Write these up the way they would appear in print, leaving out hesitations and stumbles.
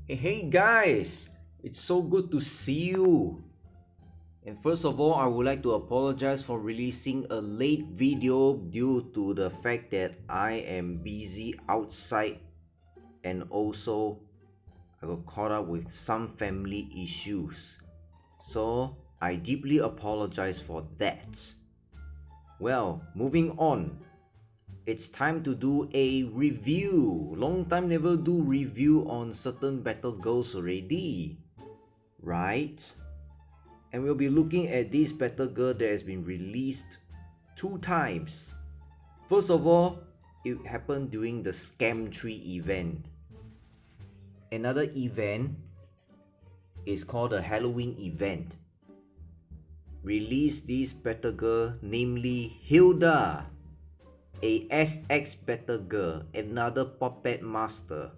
Hey guys, it's so good to see you. And first of all, I would like to apologize for releasing a late video due to the fact that I am busy outside and also I got caught up with some family issues. So I deeply apologize for that. Well, moving on. It's time to do a review. Long time never do review on certain battle girls already, right? And we'll be looking at this battle girl that has been released 2 times. First of all, it happened during the Scam Tree event. Another event is called the Halloween event. Released this battle girl, namely Hilda, a SX battle girl, another puppet master,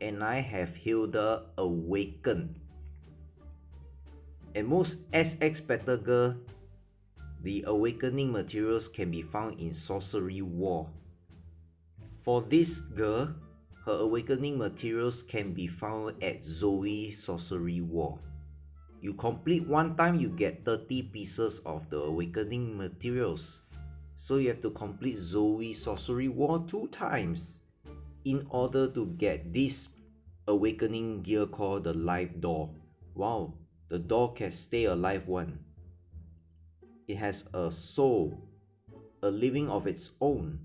and I have Hilda Awakened. And most SX battle girl, the awakening materials can be found in Sorcery War. For this girl, her awakening materials can be found at Zoe Sorcery War. You complete 1 time, you get 30 pieces of the awakening materials. So you have to complete Zoe Sorcery War 2 times in order to get this awakening gear called the Life Door. Wow, the door can stay alive one. It has a soul, a living of its own.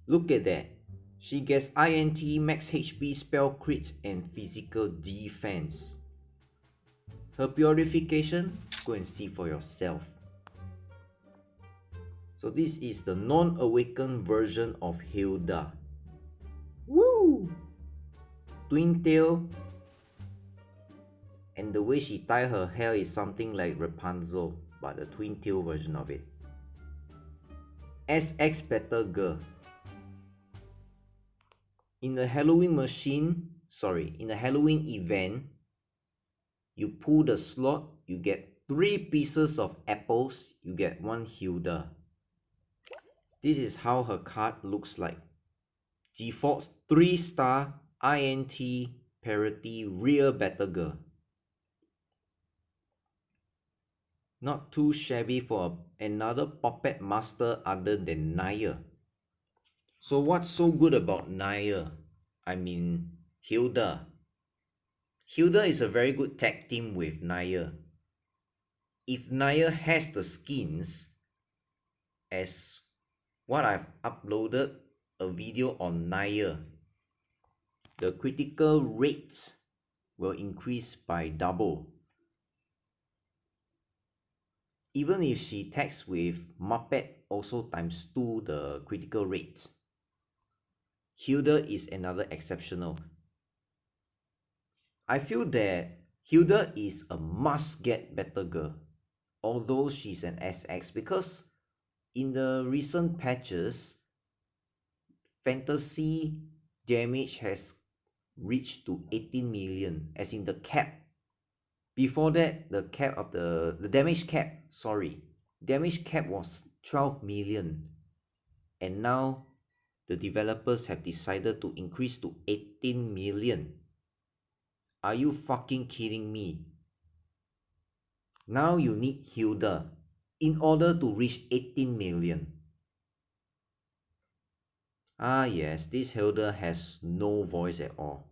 Look at that. She gets INT, max HP, spell crits, and physical defense. Her purification, go and see for yourself. So this is the non-awakened version of Hilda. Woo! Twin tail. And the way she tie her hair is something like Rapunzel, but the twin tail version of it. SX Battle Girl. In the Halloween event, you pull the slot, you get 3 pieces of apples, you get 1 Hilda. This is how her card looks like. Default 3-star INT parity rear battle girl. Not too shabby for another puppet master other than Naya. So what's so good about Naya? I mean Hilda. Hilda is a very good tag team with Naya. If Naya has the skins, as what I've uploaded a video on Naya, the critical rates will increase by double. Even if she tags with Muppet, also times 2 the critical rate. Hilda is another exceptional. I feel that Hilda is a must-get battle girl, although she's an SX, because in the recent patches, fantasy damage has reached to 18 million, as in the cap. Before that, the damage cap was 12 million. And now the developers have decided to increase to 18 million. Are you fucking kidding me? Now you need Hilda in order to reach 18 million. Ah yes, this Hilda has no voice at all.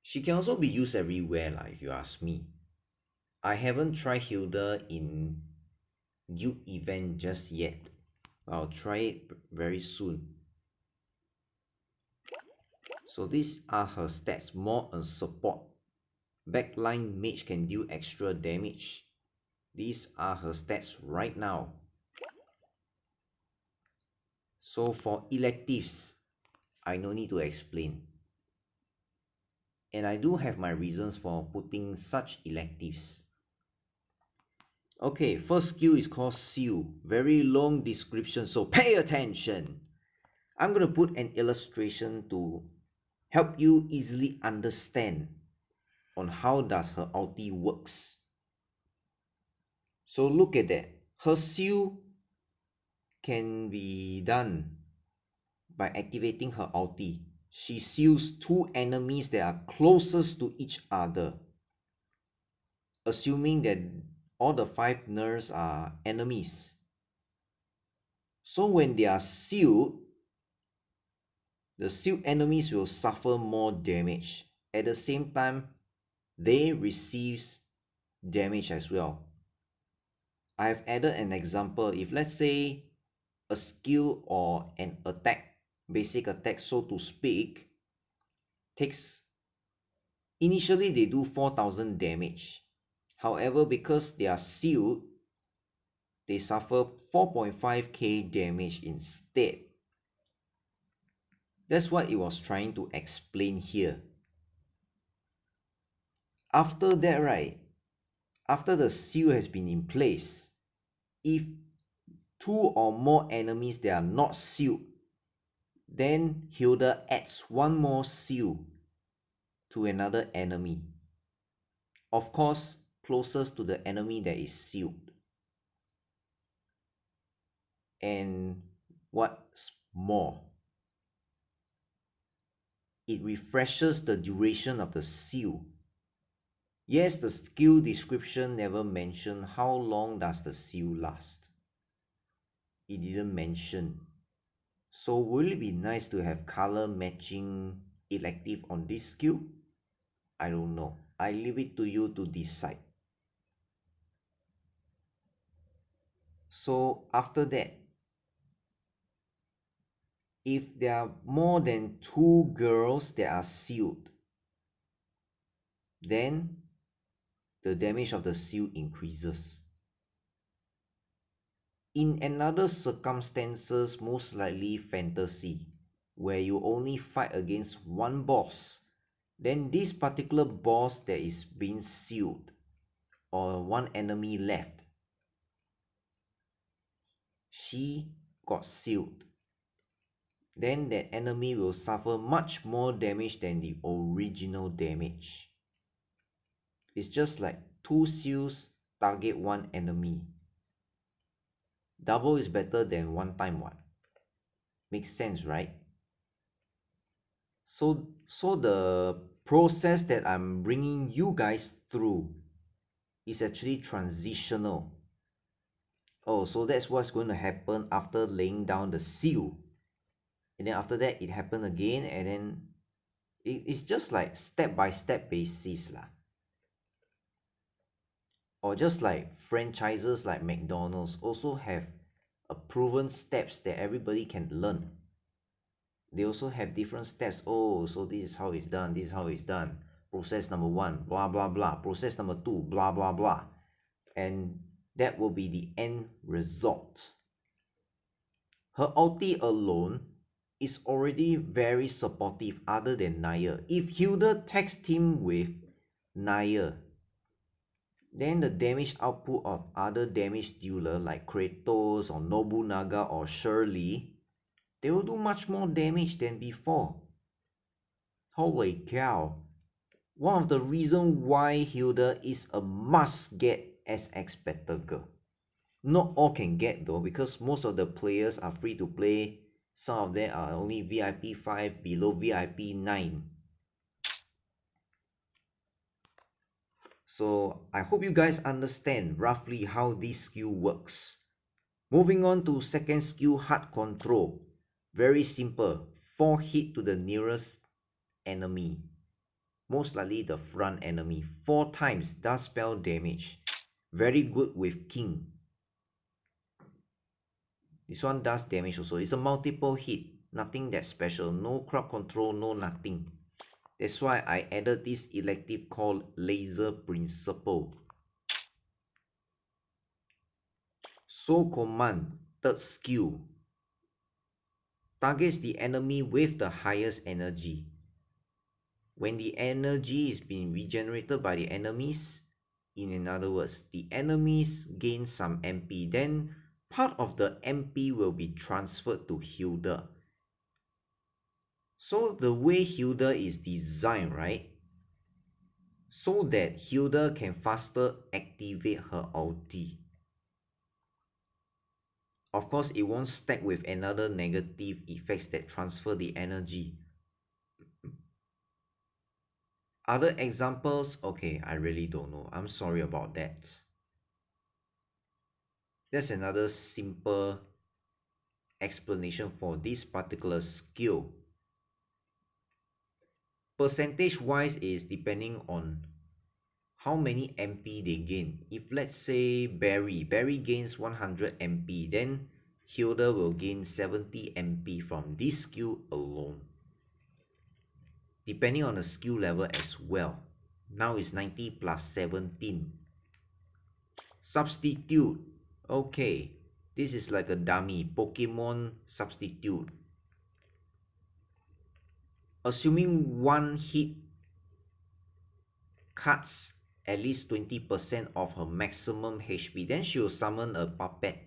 She can also be used everywhere if you ask me. I haven't tried Hilda in guild event just yet. I'll try it very soon. So these are her stats, more on support. Backline mage can deal extra damage. These are her stats right now. So for electives, I no need to explain. And I do have my reasons for putting such electives. Okay, first skill is called Seal. Very long description, so pay attention. I'm going to put an illustration to help you easily understand on how does her ulti works. So look at that. Her Seal can be done by activating her ulti. She seals 2 enemies that are closest to each other, assuming that all the 5 nerfs are enemies. So when they are sealed, the sealed enemies will suffer more damage. At the same time, they receive damage as well. I have added an example. If let's say a skill or an attack, basic attack so to speak, takes, initially they do 4000 damage. However, because they are sealed, they suffer 4.5k damage instead. That's what it was trying to explain here. After that, right, after the seal has been in place, if 2 or more enemies that are not sealed, then Hilda adds 1 more seal to another enemy. Of course, closest to the enemy that is sealed. And what's more, it refreshes the duration of the seal. Yes, the skill description never mentioned how long does the seal last. It didn't mention. So will it be nice to have color matching elective on this skill? I don't know. I leave it to you to decide. So after that, if there are more than 2 girls that are sealed, then the damage of the seal increases. In another circumstances, most likely fantasy, where you only fight against 1 boss, then this particular boss that is being sealed, or 1 enemy left, she got sealed, then that enemy will suffer much more damage than the original damage. It's just like 2 seals target 1 enemy. Double is better than 1 time 1. Makes sense, right? So the process that I'm bringing you guys through is actually transitional. Oh, so that's what's going to happen after laying down the seal. And then after that, it happened again, and then it's just like step-by-step basis lah. Or just like franchises like McDonald's also have a proven steps that everybody can learn. They also have different steps. Oh, so this is how it's done, this is how it's done. Process number 1, blah blah blah. Process number 2, blah blah blah. And that will be the end result. Her ulti alone is already very supportive other than Naya. If Hilda tags team with Naya, then the damage output of other damage dealer like Kratos or Nobunaga or Shirley, they will do much more damage than before. Holy cow. One of the reasons why Hilda is a must get as expected girl. Not all can get though, because most of the players are free to play. Some of them are only VIP 5 below VIP 9. So I hope you guys understand roughly how this skill works. Moving on to second skill, Heart Control. Very simple. 4 hit to the nearest enemy. Most likely the front enemy. 4 times does spell damage. Very good with King. This one does damage also. It's a multiple hit. Nothing that special. No crowd control, no nothing. That's why I added this elective called Laser Principle. Soul Command, third skill. Targets the enemy with the highest energy. When the energy is being regenerated by the enemies, in other words, the enemies gain some MP, then part of the MP will be transferred to Hilda. So the way Hilda is designed, right? So that Hilda can faster activate her ulti. Of course, it won't stack with another negative effects that transfer the energy. Other examples, okay, I really don't know. I'm sorry about that. That's another simple explanation for this particular skill. Percentage wise is depending on how many MP they gain. If let's say Barry gains 100 MP, then Hilda will gain 70 MP from this skill alone. Depending on the skill level as well. Now it's 90 plus 17. Substitute. Okay, this is like a dummy Pokemon substitute. Assuming one hit cuts at least 20% of her maximum HP, then she will summon a puppet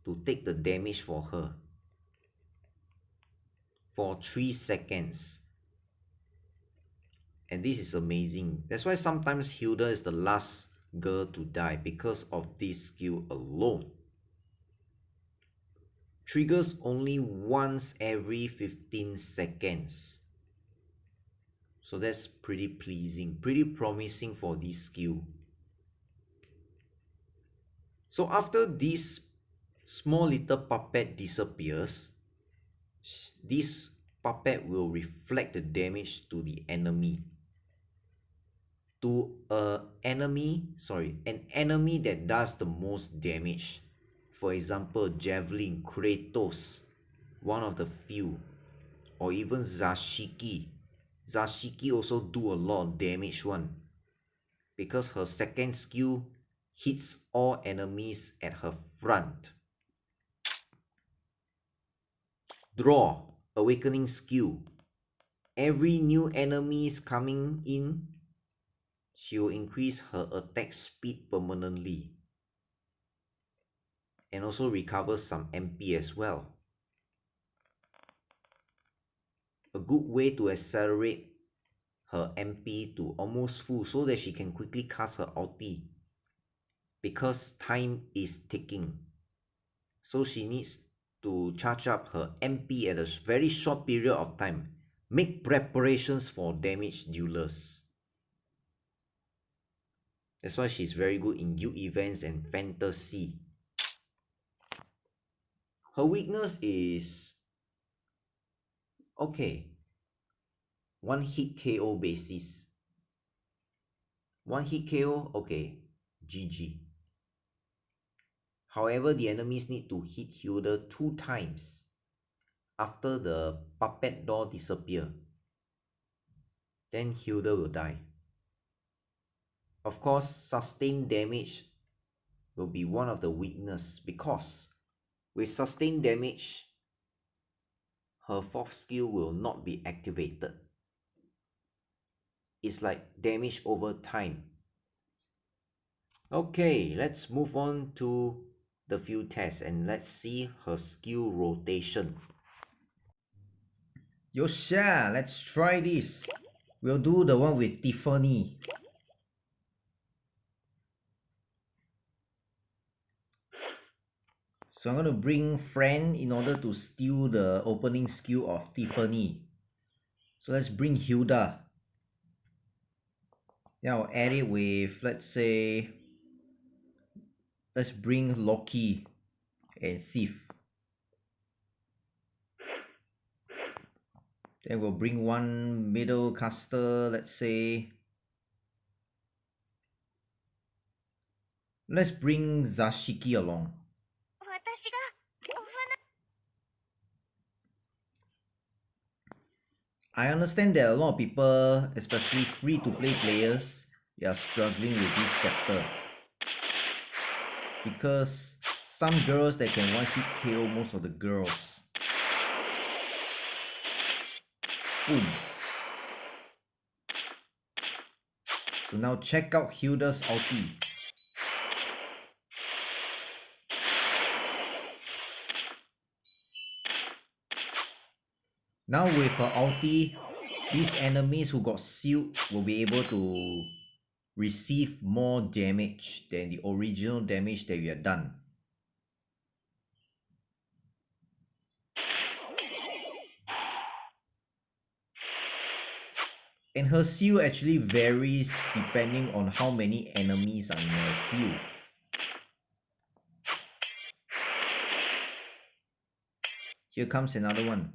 to take the damage for her for 3 seconds. And this is amazing. That's why sometimes Hilda is the last girl to die because of this skill alone. Triggers only once every 15 seconds. So that's pretty pleasing, pretty promising for this skill. So after this small little puppet disappears, this puppet will reflect the damage to the enemy. To an enemy that does the most damage. For example, Javelin, Kratos, one of the few. Or even Zashiki. Zashiki also do a lot of damage one. Because her second skill hits all enemies at her front. Draw, Awakening skill. Every new enemies coming in, she will increase her attack speed permanently. And also recover some MP as well. A good way to accelerate her MP to almost full so that she can quickly cast her ulti. Because time is ticking. So she needs to charge up her MP at a very short period of time. Make preparations for damage dealers. That's why she's very good in guild events and fantasy. Her weakness is okay. One hit KO basis. One hit KO, okay, GG. However, the enemies need to hit Hilda 2 times after the puppet door disappear. Then Hilda will die. Of course, sustained damage will be one of the weakness because with sustained damage, her 4th skill will not be activated. It's like damage over time. Okay, let's move on to the field test and let's see her skill rotation. Yosha, let's try this. We'll do the one with Tiffany. So I'm going to bring friend in order to steal the opening skill of Tiffany. So let's bring Hilda. Then I'll add it with, let's bring Loki and Sif. Then we'll bring one middle caster, let's bring Zashiki along. I understand that a lot of people, especially free-to-play players, they are struggling with this chapter. Because some girls that can one-hit KO most of the girls. Boom. So now check out Hilda's ulti. Now with her ulti, these enemies who got sealed will be able to receive more damage than the original damage that we had done. And her seal actually varies depending on how many enemies are in her field. Here comes another one.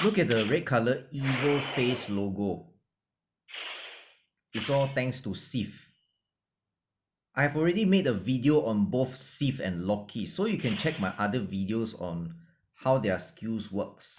Look at the red color evil face logo. It's all thanks to Sif. I've already made a video on both Sif and Loki, so you can check my other videos on how their skills works.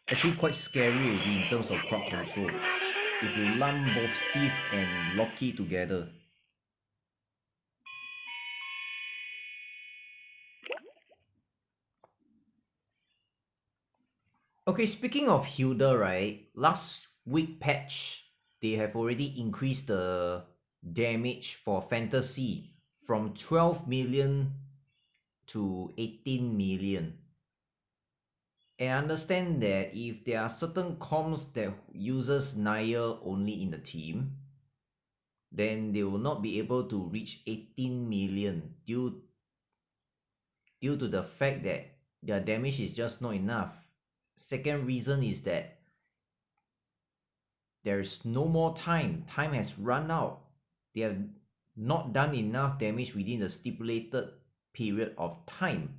Actually quite scary in terms of crowd control if you lump both Sif and Loki together. Okay, speaking of Hilda, right? Last week patch, they have already increased the damage for fantasy from 12 million to 18 million. And I understand that if there are certain comms that uses Naya only in the team, then they will not be able to reach 18 million due to the fact that their damage is just not enough. Second reason is that there is no more time. Time has run out. They have not done enough damage within the stipulated period of time.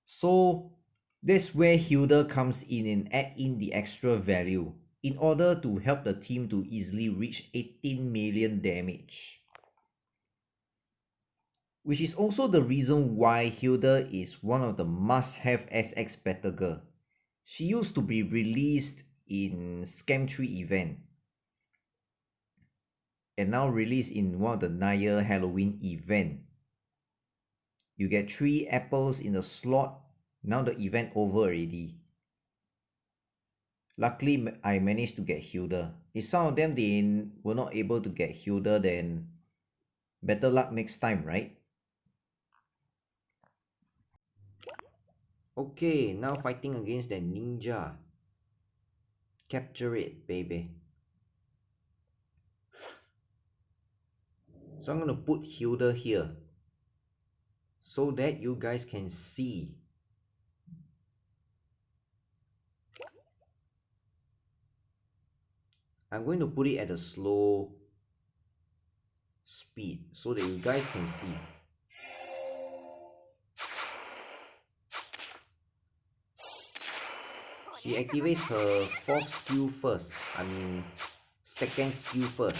So that's where Hilda comes in and add in the extra value in order to help the team to easily reach 18 million damage. Which is also the reason why Hilda is one of the must-have SX battle girl. She used to be released in Scam 3 event and now released in one of the Naya Halloween event. You get 3 apples in the slot. Now the event over already. Luckily I managed to get Hilda. If some of them they were not able to get Hilda, then better luck next time, right? Okay, now fighting against the ninja. Capture it, baby. So I'm going to put Hilda here so that you guys can see. I'm going to put it at a slow speed so that you guys can see. She activates her 4th skill first. I mean 2nd skill first.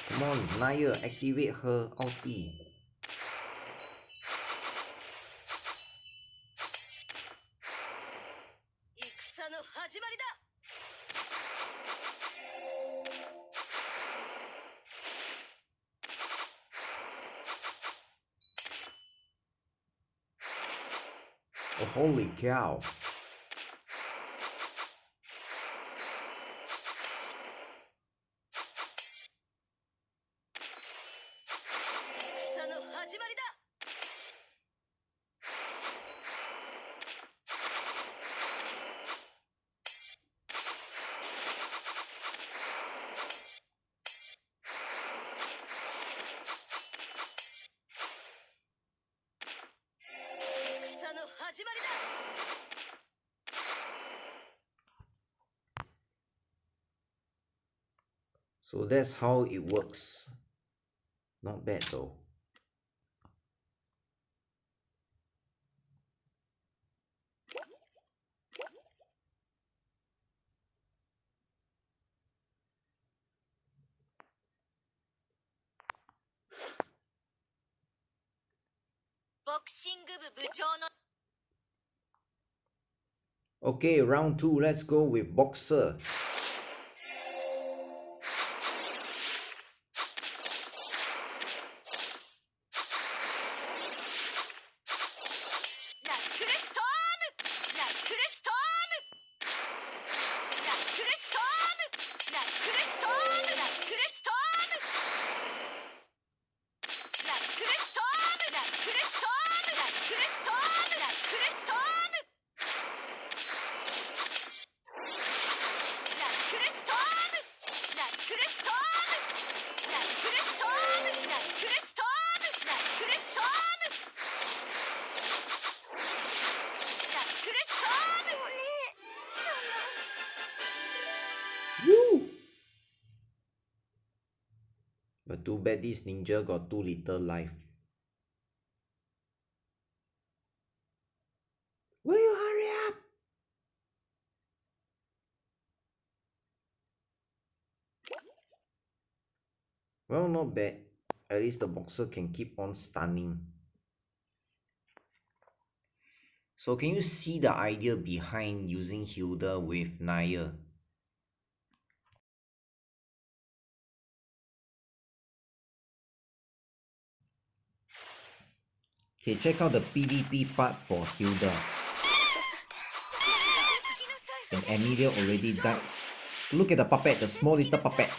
Come on, Naya, activate her ulti. Oh, holy cow. So that's how it works. Not bad though. Okay, round 2, let's go with boxer. Woo! But too bad this ninja got too little life. Will you hurry up? Well, not bad. At least the boxer can keep on stunning. So can you see the idea behind using Hilda with Naya? Okay, check out the PvP part for Hilda. And Emilia already died. Look at the puppet, the small little puppet.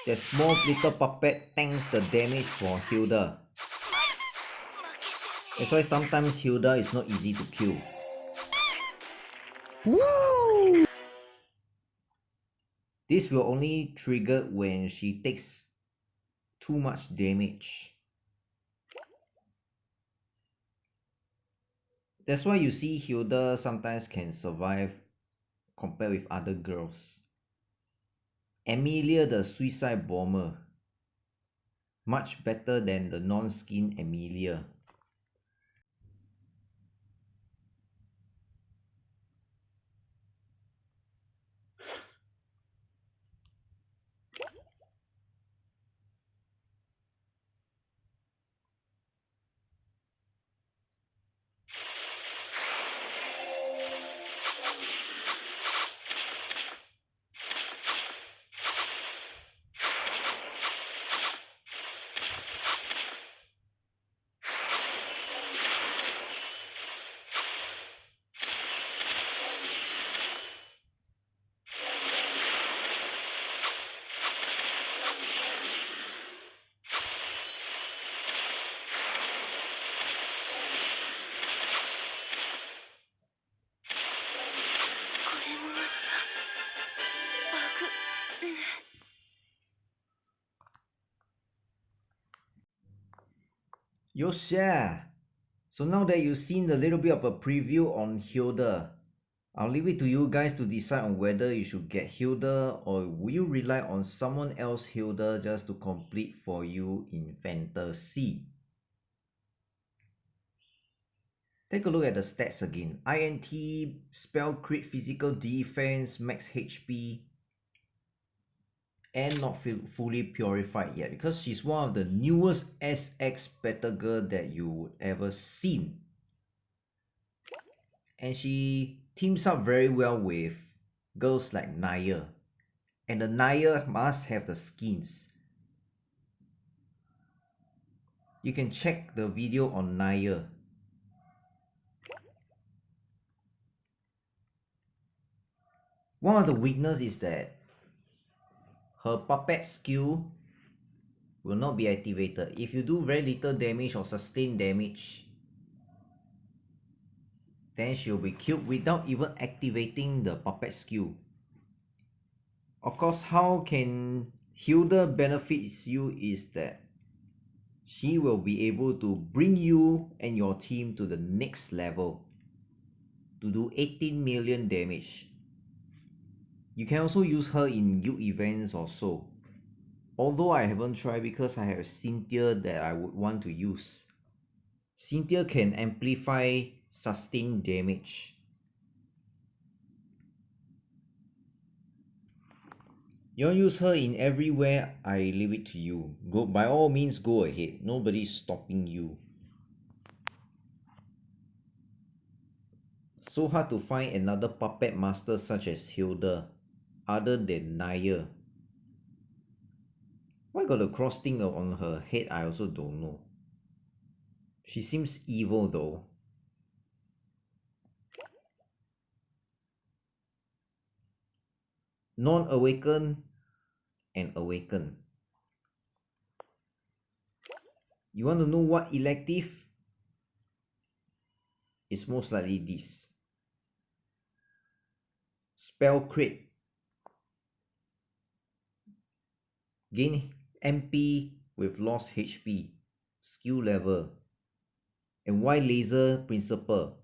The small little puppet tanks the damage for Hilda. That's why sometimes Hilda is not easy to kill. Woo! This will only trigger when she takes too much damage. That's why you see Hilda sometimes can survive compared with other girls. Emilia the suicide bomber, much better than the non-skin Emilia. Yosha! So now that you've seen a little bit of a preview on Hilda, I'll leave it to you guys to decide on whether you should get Hilda or will you rely on someone else Hilda just to complete for you in fantasy. Take a look at the stats again. INT, spell crit, physical defense, max HP, and not fully purified yet because she's one of the newest SX battle girl that you would ever seen. And she teams up very well with girls like Naya. And the Naya must have the skins. You can check the video on Naya. One of the weaknesses is that her puppet skill will not be activated. If you do very little damage or sustain damage, then she'll be killed without even activating the puppet skill. Of course, how can Hilda benefits you is that she will be able to bring you and your team to the next level to do 18 million damage. You can also use her in guild events or so. Although I haven't tried because I have Cynthia that I would want to use. Cynthia can amplify sustained damage. You want to use her in everywhere, I leave it to you. Go, by all means, go ahead. Nobody's stopping you. So hard to find another puppet master such as Hilda, other than Naya. Why got a cross thing on her head, I also don't know. She seems evil though. Non-awaken and awaken. You want to know what elective? It's most likely this. Spell crit. Gain MP with lost HP. Skill level. And why laser principle?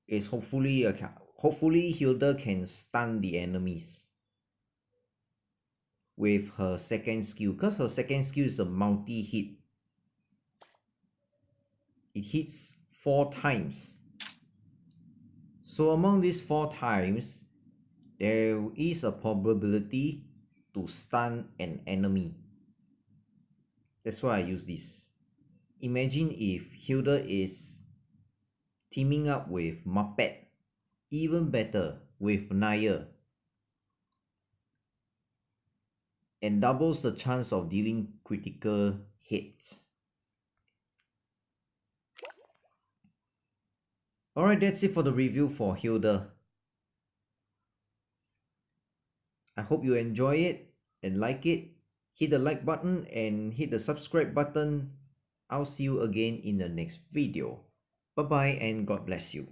Is hopefully Hilda can stun the enemies with her second skill, because her second skill is a multi-hit. It hits 4 times. So among these 4 times, there is a probability to stun an enemy. That's why I use this. Imagine if Hilda is teaming up with Muppet. Even better with Naya. And doubles the chance of dealing critical hits. Alright, that's it for the review for Hilda. I hope you enjoy it and like it. Hit the like button and hit the subscribe button. I'll see you again in the next video. Bye bye and God bless you.